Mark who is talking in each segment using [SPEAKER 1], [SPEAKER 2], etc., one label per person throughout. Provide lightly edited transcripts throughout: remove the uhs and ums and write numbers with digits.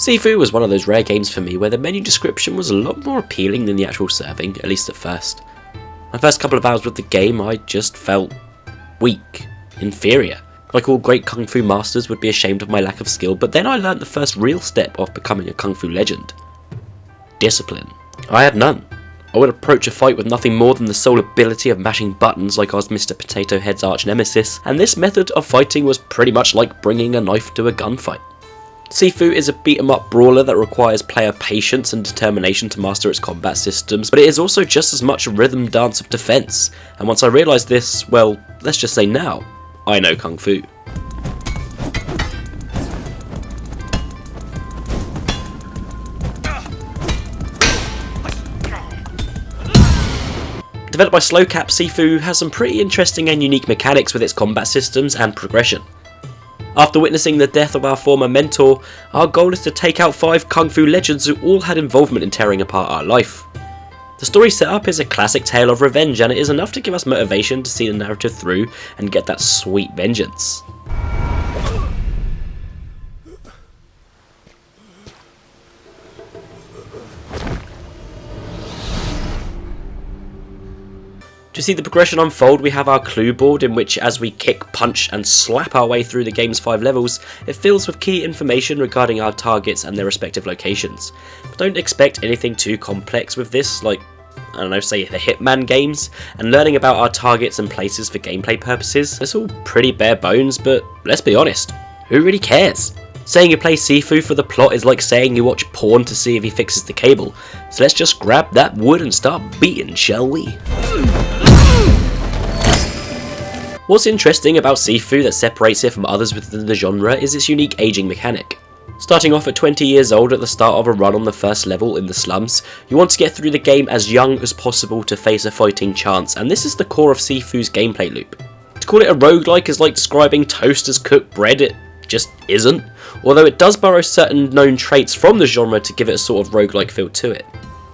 [SPEAKER 1] Sifu was one of those rare games for me where the menu description was a lot more appealing than the actual serving, at least at first. My first couple of hours with the game, I just felt weak, inferior. Like all great Kung Fu masters would be ashamed of my lack of skill, but then I learnt the first real step of becoming a Kung Fu legend. Discipline. I had none. I would approach a fight with nothing more than the sole ability of mashing buttons like I was Mr. Potato Head's arch nemesis, and this method of fighting was pretty much like bringing a knife to a gunfight. Sifu is a beat-em-up brawler that requires player patience and determination to master its combat systems, but it is also just as much a rhythm dance of defense, and once I realised this, well, let's just say now, I know Kung Fu. Developed by Sloclap, Sifu has some pretty interesting and unique mechanics with its combat systems and progression. After witnessing the death of our former mentor, our goal is to take out 5 Kung Fu legends who all had involvement in tearing apart our life. The story setup is a classic tale of revenge, and it is enough to give us motivation to see the narrative through and get that sweet vengeance. To see the progression unfold, we have our clue board in which, as we kick, punch and slap our way through the game's 5 levels, it fills with key information regarding our targets and their respective locations. But don't expect anything too complex with this, like, I don't know, say the Hitman games, and learning about our targets and places for gameplay purposes. It's all pretty bare bones, but let's be honest, who really cares? Saying you play Sifu for the plot is like saying you watch porn to see if he fixes the cable, so let's just grab that wood and start beating, shall we? What's interesting about Sifu that separates it from others within the genre is its unique aging mechanic. Starting off at 20 years old at the start of a run on the first level in the slums, you want to get through the game as young as possible to face a fighting chance, and this is the core of Sifu's gameplay loop. To call it a roguelike is like describing toast as cooked bread, it just isn't, although it does borrow certain known traits from the genre to give it a sort of roguelike feel to it.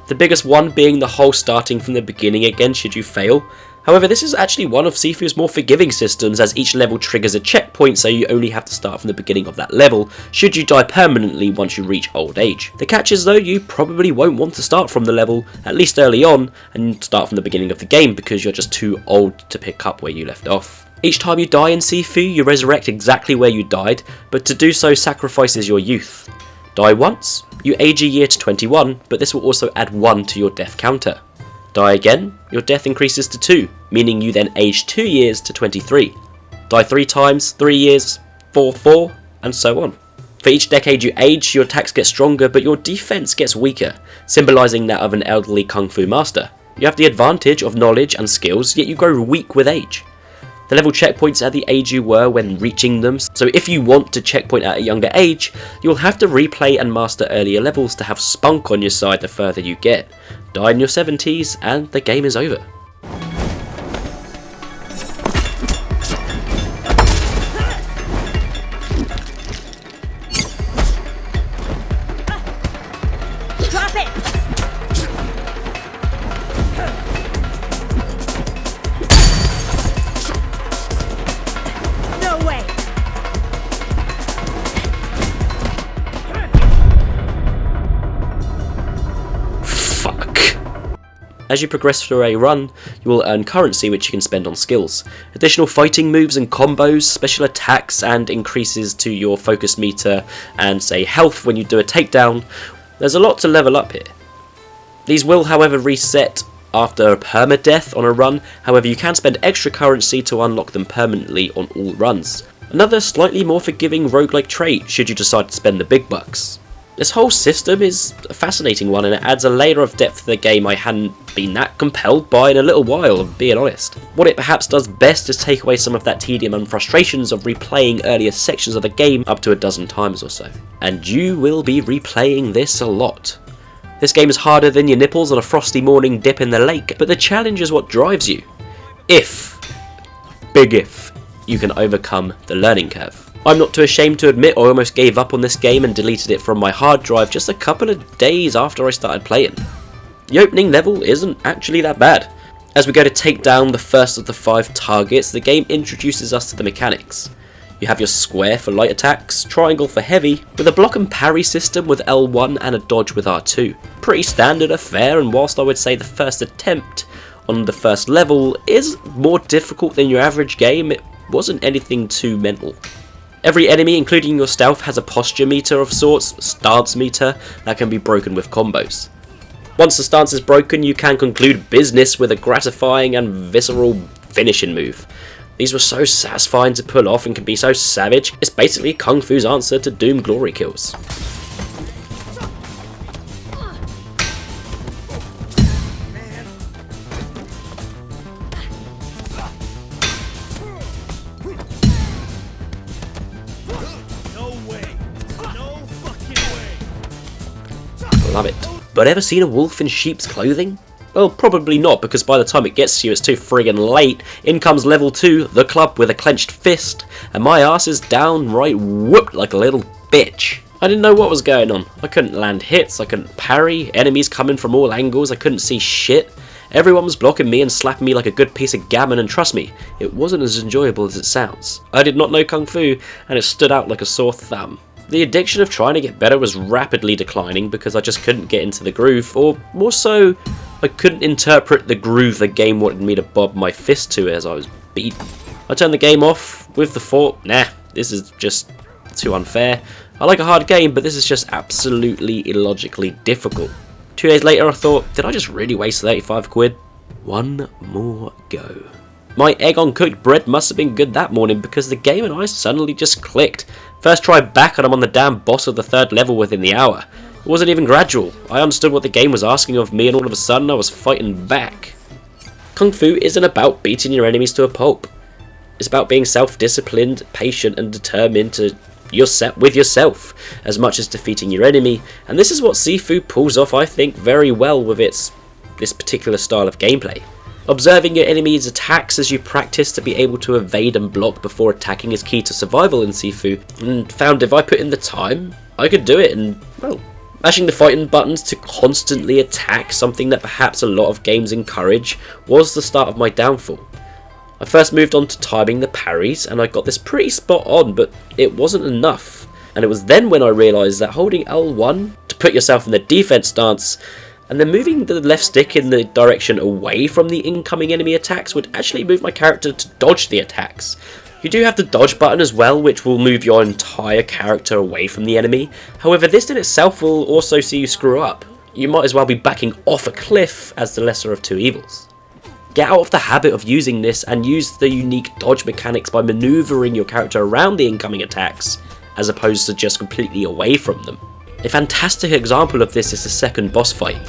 [SPEAKER 1] The biggest one being the whole starting from the beginning again should you fail. However, this is actually one of Sifu's more forgiving systems, as each level triggers a checkpoint, so you only have to start from the beginning of that level should you die permanently once you reach old age. The catch is though, you probably won't want to start from the level, at least early on, and start from the beginning of the game because you're just too old to pick up where you left off. Each time you die in Sifu, you resurrect exactly where you died, but to do so sacrifices your youth. Die once, you age a year to 21, but this will also add 1 to your death counter. Die again, your death increases to 2, meaning you then age 2 years to 23. Die 3 times, 3 years, 4, and so on. For each decade you age, your attacks get stronger, but your defense gets weaker, symbolizing that of an elderly Kung Fu master. You have the advantage of knowledge and skills, yet you grow weak with age. The level checkpoints are the age you were when reaching them, so if you want to checkpoint at a younger age, you'll have to replay and master earlier levels to have spunk on your side the further you get. Die in your 70s and the game is over.
[SPEAKER 2] Drop it! No way!
[SPEAKER 1] As you progress through a run, you will earn currency which you can spend on skills, additional fighting moves and combos, special attacks and increases to your focus meter and say health when you do a takedown. There's a lot to level up here. These will however reset after a permadeath on a run, however you can spend extra currency to unlock them permanently on all runs. Another slightly more forgiving roguelike trait should you decide to spend the big bucks. This whole system is a fascinating one and it adds a layer of depth to the game I hadn't been that compelled by in a little while, being honest. What it perhaps does best is take away some of that tedium and frustrations of replaying earlier sections of the game up to a dozen times or so. And you will be replaying this a lot. This game is harder than your nipples on a frosty morning dip in the lake, but the challenge is what drives you. If, big if, you can overcome the learning curve. I'm not too ashamed to admit I almost gave up on this game and deleted it from my hard drive just a couple of days after I started playing. The opening level isn't actually that bad. As we go to take down the first of the 5 targets, the game introduces us to the mechanics. You have your square for light attacks, triangle for heavy, with a block and parry system with L1 and a dodge with R2. Pretty standard affair, and whilst I would say the first attempt on the first level is more difficult than your average game, it wasn't anything too mental. Every enemy, including your stealth, has a posture meter of sorts, stance meter, that can be broken with combos. Once the stance is broken, you can conclude business with a gratifying and visceral finishing move. These were so satisfying to pull off and can be so savage, it's basically Kung Fu's answer to Doom glory kills. Love it. But ever seen a wolf in sheep's clothing? Well, probably not, because by the time it gets to you it's too friggin' late. In comes level 2, the club with a clenched fist, and my ass is downright whooped like a little bitch. I didn't know what was going on. I couldn't land hits, I couldn't parry, enemies coming from all angles, I couldn't see shit. Everyone was blocking me and slapping me like a good piece of gammon, and trust me, it wasn't as enjoyable as it sounds. I did not know Kung Fu, and it stood out like a sore thumb. The addiction of trying to get better was rapidly declining because I just couldn't get into the groove, or more so, I couldn't interpret the groove the game wanted me to bob my fist to as I was beaten. I turned the game off with the thought, nah, this is just too unfair. I like a hard game, but this is just absolutely illogically difficult. 2 days later I thought, did I just really waste 35 quid? One more go. My egg on cooked bread must have been good that morning because the game and I suddenly just clicked. First try back and I'm on the damn boss of the 3rd level within the hour. It wasn't even gradual. I understood what the game was asking of me and all of a sudden I was fighting back. Kung Fu isn't about beating your enemies to a pulp. It's about being self-disciplined, patient and determined with yourself as much as defeating your enemy, and this is what Sifu pulls off, I think, very well with this particular style of gameplay. Observing your enemy's attacks as you practice to be able to evade and block before attacking is key to survival in Sifu, and found if I put in the time, I could do it, and well, mashing the fighting buttons to constantly attack, something that perhaps a lot of games encourage, was the start of my downfall. I first moved on to timing the parries, and I got this pretty spot on, but it wasn't enough, and it was then when I realised that holding L1 to put yourself in the defense stance and then moving the left stick in the direction away from the incoming enemy attacks would actually move my character to dodge the attacks. You do have the dodge button as well, which will move your entire character away from the enemy. However, this in itself will also see you screw up. You might as well be backing off a cliff as the lesser of two evils. Get out of the habit of using this and use the unique dodge mechanics by manoeuvring your character around the incoming attacks, as opposed to just completely away from them. A fantastic example of this is the second boss fight.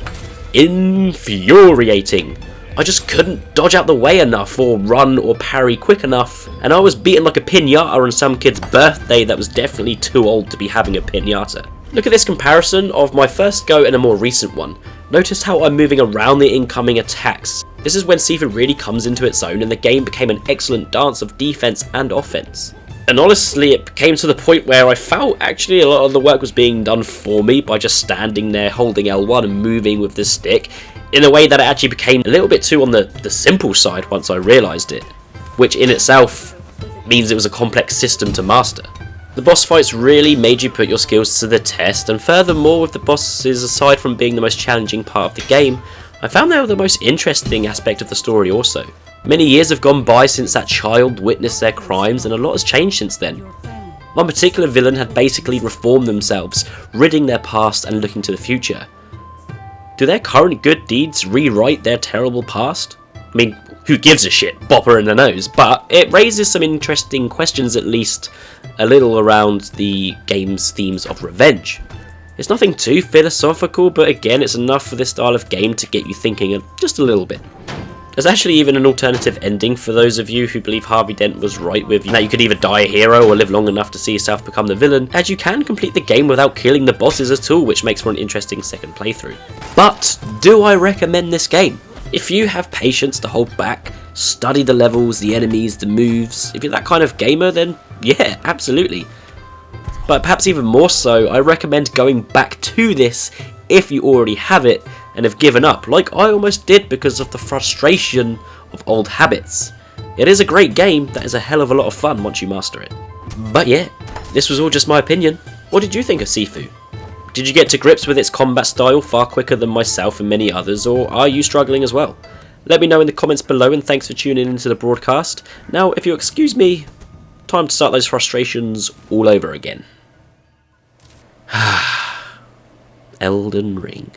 [SPEAKER 1] Infuriating! I just couldn't dodge out the way enough or run or parry quick enough, and I was beaten like a piñata on some kid's birthday that was definitely too old to be having a piñata. Look at this comparison of my first go and a more recent one. Notice how I'm moving around the incoming attacks. This is when Sifu really comes into its own and the game became an excellent dance of defense and offense. And honestly, it came to the point where I felt actually a lot of the work was being done for me by just standing there holding L1 and moving with the stick, in a way that it actually became a little bit too on the simple side once I realised it, which in itself means it was a complex system to master. The boss fights really made you put your skills to the test, and furthermore, with the bosses, aside from being the most challenging part of the game, I found they were the most interesting aspect of the story also. Many years have gone by since that child witnessed their crimes, and a lot has changed since then. One particular villain had basically reformed themselves, ridding their past and looking to the future. Do their current good deeds rewrite their terrible past? I mean, who gives a shit? Bopper in the nose. But it raises some interesting questions, at least a little, around the game's themes of revenge. It's nothing too philosophical, but again, it's enough for this style of game to get you thinking just a little bit. There's actually even an alternative ending for those of you who believe Harvey Dent was right with you, that you could either die a hero or live long enough to see yourself become the villain, as you can complete the game without killing the bosses at all, which makes for an interesting second playthrough. But do I recommend this game? If you have patience to hold back, study the levels, the enemies, the moves, if you're that kind of gamer, then yeah, absolutely. But perhaps even more so, I recommend going back to this if you already have it and have given up, like I almost did because of the frustration of old habits. It is a great game that is a hell of a lot of fun once you master it. But yeah, this was all just my opinion. What did you think of Sifu? Did you get to grips with its combat style far quicker than myself and many others, or are you struggling as well? Let me know in the comments below, and thanks for tuning into the broadcast. Now, if you'll excuse me, time to start those frustrations all over again. Elden Ring.